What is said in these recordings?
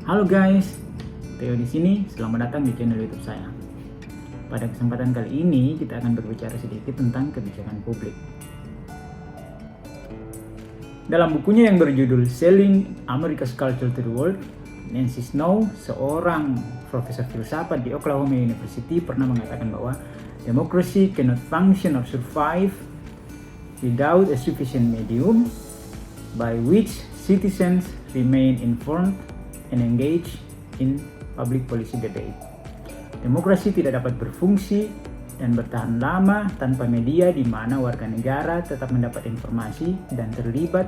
Halo guys, Theo di sini. Selamat datang di channel YouTube saya. Pada kesempatan kali ini kita akan berbicara sedikit tentang kebijakan publik. Dalam bukunya yang berjudul Selling America's Culture to the World, Nancy Snow, seorang profesor filsafat di Oklahoma University, pernah mengatakan bahwa democracy cannot function or survive without a sufficient medium by which citizens remain informed and engage in public policy debate. Demokrasi tidak dapat berfungsi dan bertahan lama tanpa media di mana warga negara tetap mendapat informasi dan terlibat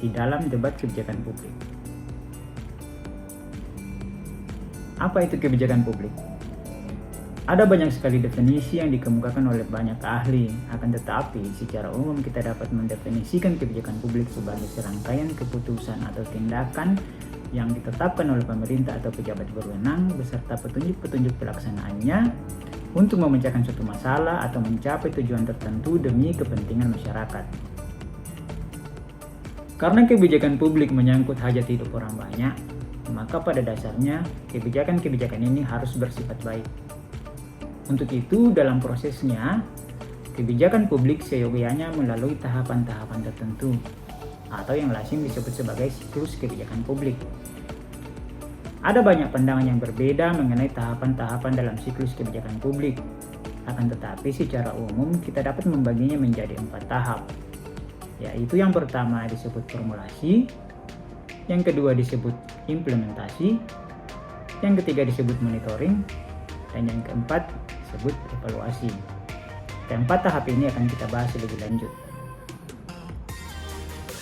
di dalam debat kebijakan publik. Apa itu kebijakan publik? Ada banyak sekali definisi yang dikemukakan oleh banyak ahli, akan tetapi secara umum kita dapat mendefinisikan kebijakan publik sebagai serangkaian keputusan atau tindakan yang ditetapkan oleh pemerintah atau pejabat berwenang beserta petunjuk-petunjuk pelaksanaannya untuk memecahkan suatu masalah atau mencapai tujuan tertentu demi kepentingan masyarakat. Karena kebijakan publik menyangkut hajat hidup orang banyak, maka pada dasarnya kebijakan-kebijakan ini harus bersifat baik. Untuk itu, dalam prosesnya, kebijakan publik seyogianya melalui tahapan-tahapan tertentu, atau yang lazim disebut sebagai siklus kebijakan publik. Ada banyak pandangan yang berbeda mengenai tahapan-tahapan dalam siklus kebijakan publik. Akan tetapi secara umum kita dapat membaginya menjadi 4 tahap, yaitu yang pertama disebut formulasi, yang kedua disebut implementasi, yang ketiga disebut monitoring, dan yang keempat disebut evaluasi. Keempat tahap ini akan kita bahas lebih lanjut.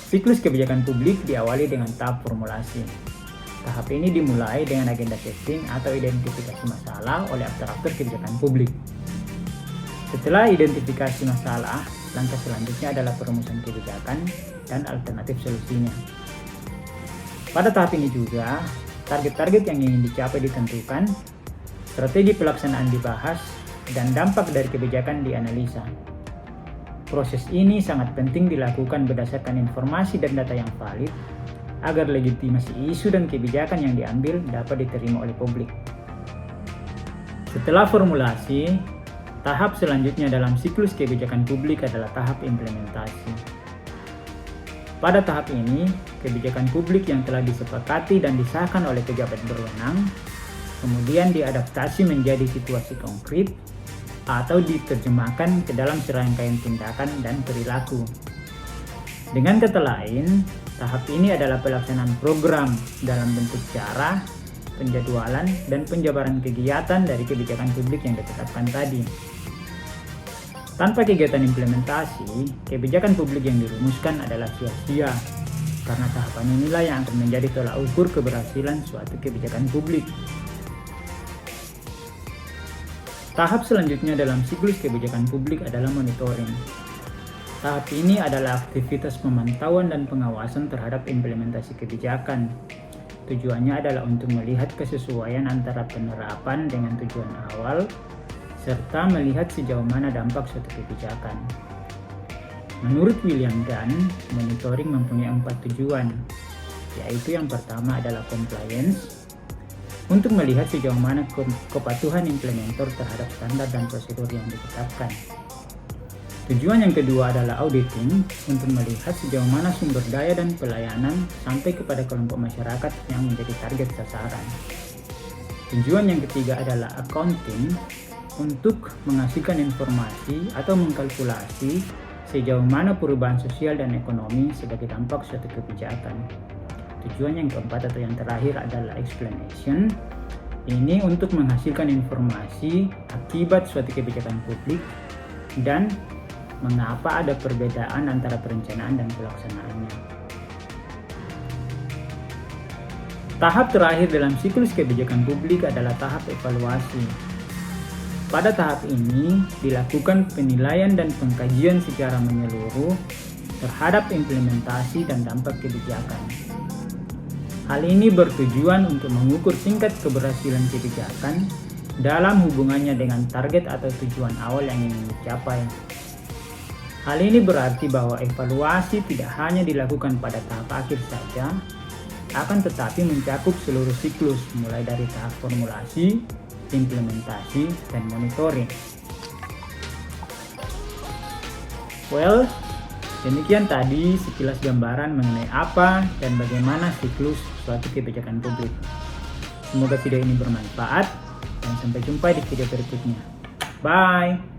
Siklus kebijakan publik diawali dengan tahap formulasi. Tahap ini dimulai dengan agenda setting atau identifikasi masalah oleh aktor-aktor kebijakan publik. Setelah identifikasi masalah, langkah selanjutnya adalah perumusan kebijakan dan alternatif solusinya. Pada tahap ini juga, target-target yang ingin dicapai ditentukan, strategi pelaksanaan dibahas, dan dampak dari kebijakan dianalisa. Proses ini sangat penting dilakukan berdasarkan informasi dan data yang valid agar legitimasi isu dan kebijakan yang diambil dapat diterima oleh publik. Setelah formulasi, tahap selanjutnya dalam siklus kebijakan publik adalah tahap implementasi. Pada tahap ini, kebijakan publik yang telah disepakati dan disahkan oleh pejabat berwenang kemudian diadaptasi menjadi situasi konkret atau diterjemahkan ke dalam serangkaian tindakan dan perilaku. Dengan kata lain, tahap ini adalah pelaksanaan program dalam bentuk cara, penjadwalan, dan penjabaran kegiatan dari kebijakan publik yang ditetapkan tadi. Tanpa kegiatan implementasi, kebijakan publik yang dirumuskan adalah sia-sia, karena tahapan inilah yang akan menjadi tolak ukur keberhasilan suatu kebijakan publik. Tahap selanjutnya dalam siklus kebijakan publik adalah monitoring. Tahap ini adalah aktivitas pemantauan dan pengawasan terhadap implementasi kebijakan. Tujuannya adalah untuk melihat kesesuaian antara penerapan dengan tujuan awal, serta melihat sejauh mana dampak suatu kebijakan. Menurut William Dunn, monitoring mempunyai 4 tujuan, yaitu yang pertama adalah compliance, untuk melihat sejauh mana kepatuhan implementer terhadap standar dan prosedur yang ditetapkan. Tujuan yang kedua adalah auditing, untuk melihat sejauh mana sumber daya dan pelayanan sampai kepada kelompok masyarakat yang menjadi target sasaran. Tujuan yang ketiga adalah accounting, untuk menghasilkan informasi atau mengkalkulasi sejauh mana perubahan sosial dan ekonomi sebagai dampak suatu kebijakan. Tujuan yang keempat atau yang terakhir adalah explanation. Ini untuk menghasilkan informasi akibat suatu kebijakan publik dan mengapa ada perbedaan antara perencanaan dan pelaksanaannya. Tahap terakhir dalam siklus kebijakan publik adalah tahap evaluasi. Pada tahap ini dilakukan penilaian dan pengkajian secara menyeluruh terhadap implementasi dan dampak kebijakan. Hal ini bertujuan untuk mengukur tingkat keberhasilan kebijakan dalam hubungannya dengan target atau tujuan awal yang ingin dicapai. Hal ini berarti bahwa evaluasi tidak hanya dilakukan pada tahap akhir saja, akan tetapi mencakup seluruh siklus, mulai dari tahap formulasi, implementasi, dan monitoring. Well, demikian tadi sekilas gambaran mengenai apa dan bagaimana siklus suatu kebijakan publik. Semoga video ini bermanfaat dan sampai jumpa di video berikutnya. Bye!